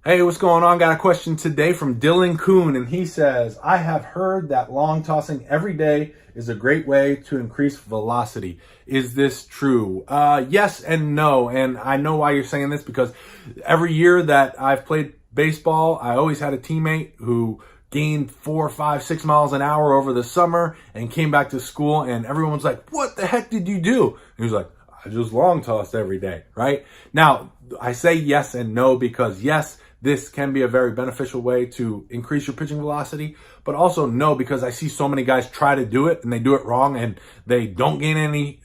Hey, what's going on? Got a question today from Dylan Kuhn, and he says, I have heard that long tossing every day is a great way to increase velocity. Is this true? Yes and no. And I know why you're saying this, because every year that I've played baseball, I always had a teammate who gained 4, 5, 6 miles an hour over the summer and came back to school, and everyone's like, what the heck did you do? And he was like, I just long tossed every day, right? Now, I say yes and no because yes, this can be a very beneficial way to increase your pitching velocity, but also no, because I see so many guys try to do it and they do it wrong and they don't gain any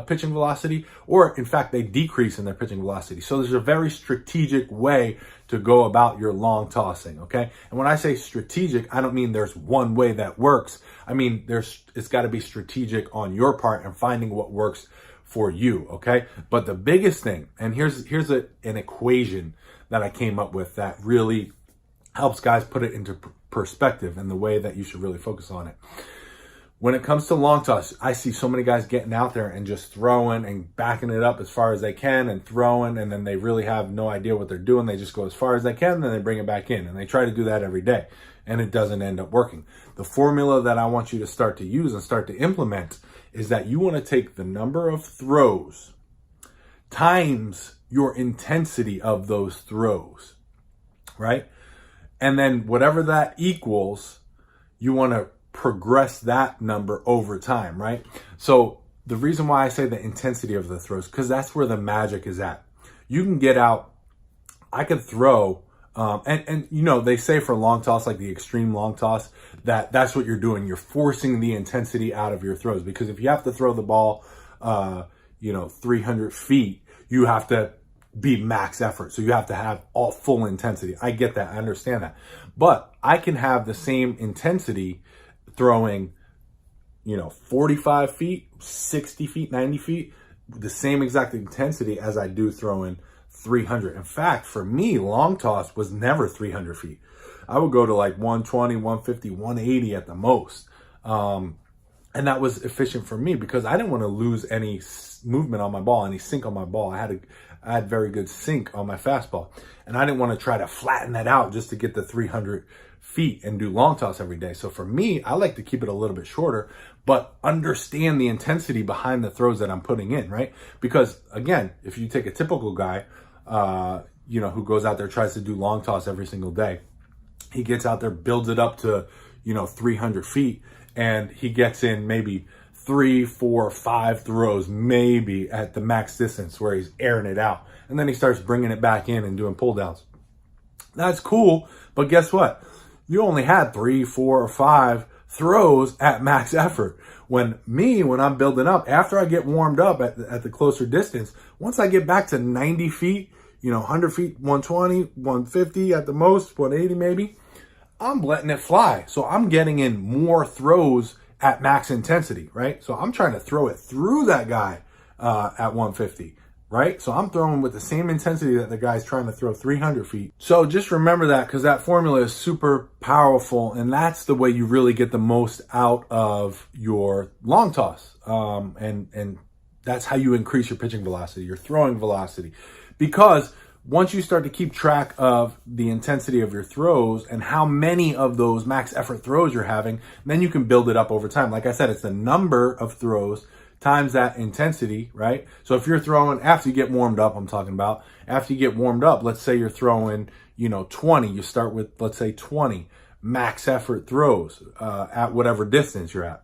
pitching velocity, or in fact, they decrease in their pitching velocity. So there's a very strategic way to go about your long tossing, okay? And when I say strategic, I don't mean there's one way that works. I mean, it's got to be strategic on your part and finding what works for you, okay? But the biggest thing, and here's an equation that I came up with that really helps guys put it into perspective and the way that you should really focus on it. When it comes to long toss, I see so many guys getting out there and just throwing and backing it up as far as they can and throwing, and then they really have no idea what they're doing. They just go as far as they can, then they bring it back in, and they try to do that every day, and it doesn't end up working. The formula that I want you to start to use and start to implement is that you want to take the number of throws times your intensity of those throws, right? And then whatever that equals, you want to progress that number over time, right? So the reason why I say the intensity of the throws, because that's where the magic is at. You can get out, I could throw, and you know, they say for long toss, like the extreme long toss, that's what you're doing. You're forcing the intensity out of your throws, because if you have to throw the ball, 300 feet, you have to be max effort. So you have to have all full intensity. I get that. I understand that. But I can have the same intensity throwing, 45 feet, 60 feet, 90 feet, the same exact intensity as I do throwing 300. In fact, for me, long toss was never 300 feet. I would go to like 120, 150, 180 at the most. And that was efficient for me because I didn't want to lose any movement on my ball, any sink on my ball. I had very good sink on my fastball, and I didn't want to try to flatten that out just to get the 300 feet and do long toss every day. So for me, I like to keep it a little bit shorter, but understand the intensity behind the throws that I'm putting in, right? Because again, if you take a typical guy, who goes out there, tries to do long toss every single day, he gets out there, builds it up to, 300 feet, and he gets in maybe 3, 4, 5 throws, maybe at the max distance where he's airing it out. And then he starts bringing it back in and doing pull downs. That's cool, but guess what? You only had 3, 4, or 5 throws at max effort. When I'm building up, after I get warmed up at the closer distance, once I get back to 90 feet, 100 feet, 120, 150 at the most, 180 maybe, I'm letting it fly. So I'm getting in more throws at max intensity, right? So I'm trying to throw it through that guy at 150, right? So I'm throwing with the same intensity that the guy's trying to throw 300 feet. So just remember that, because that formula is super powerful, and that's the way you really get the most out of your long toss. And that's how you increase your pitching velocity, your throwing velocity. Because once you start to keep track of the intensity of your throws and how many of those max effort throws you're having, then you can build it up over time. Like I said, it's the number of throws times that intensity, right? So if you're throwing, after you get warmed up, I'm talking about, after you get warmed up, let's say you're throwing, 20, you start with, let's say 20 max effort throws at whatever distance you're at.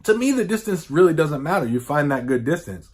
To me, the distance really doesn't matter. You find that good distance,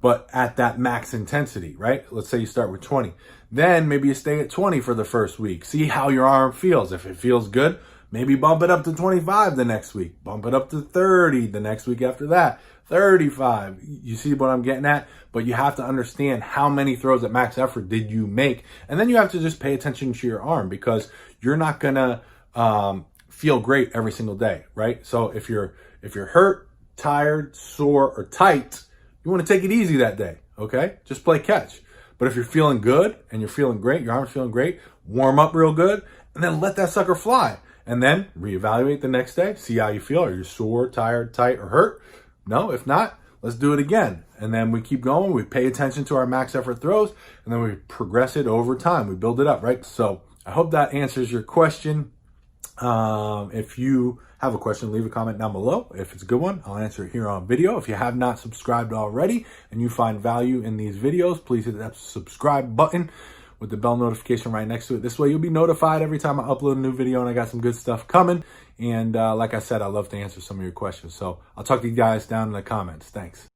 but at that max intensity, right? Let's say you start with 20. Then maybe you stay at 20 for the first week. See how your arm feels. If it feels good, maybe bump it up to 25 the next week. Bump it up to 30 the next week after that. 35. You see what I'm getting at? But you have to understand how many throws at max effort did you make. And then you have to just pay attention to your arm, because you're not going to feel great every single day, right? So if you're hurt, tired, sore, or tight, you want to take it easy that day, okay? Just play catch. But if you're feeling good and you're feeling great, your arm's feeling great, warm up real good, and then let that sucker fly. And then reevaluate the next day, see how you feel. Are you sore, tired, tight, or hurt? No, if not, let's do it again. And then we keep going. We pay attention to our max effort throws, and then we progress it over time. We build it up, right? So I hope that answers your question. If you have a question, leave a comment down below. If it's a good one, I'll answer it here on video. If you have not subscribed already and you find value in these videos, please hit that subscribe button with the bell notification right next to it. This way you'll be notified every time I upload a new video, and I got some good stuff coming. And like I said, I love to answer some of your questions. So I'll talk to you guys down in the comments. Thanks.